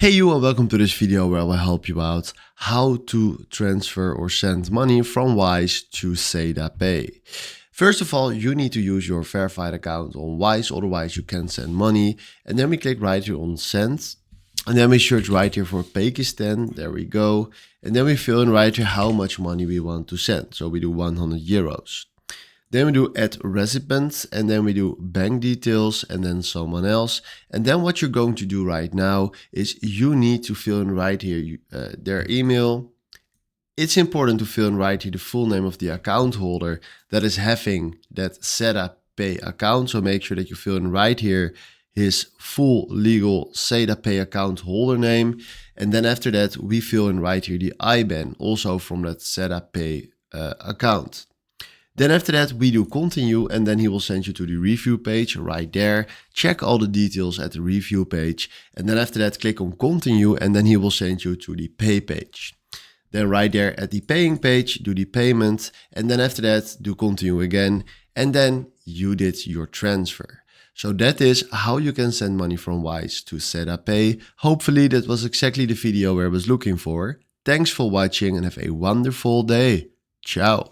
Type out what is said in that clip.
Hey you, and welcome to this video where I will help you out how to transfer or send money from Wise to SadaPay. First of all, you need to use your verified account on Wise, otherwise you can't send money. And then we click right here on send. And then we search right here for Pakistan, there we go. And then we fill in right here how much money we want to send. So we do 100 euros. Then we do add recipients, and then we do bank details and then someone else. And then what you're going to do right now is you need to fill in right here their email. It's important to fill in right here the full name of the account holder that is having that SadaPay account. So make sure that you fill in right here his full legal SadaPay account holder name. And then after that, we fill in right here the IBAN also from that SadaPay account. Then after that, we do continue, and then he will send you to the review page right there. Check all the details at the review page. And then after that, click on continue, and then he will send you to the pay page. Then right there at the paying page, do the payment. And then after that, do continue again. And then you did your transfer. So that is how you can send money from Wise to SadaPay. Hopefully that was exactly the video where I was looking for. Thanks for watching and have a wonderful day. Ciao.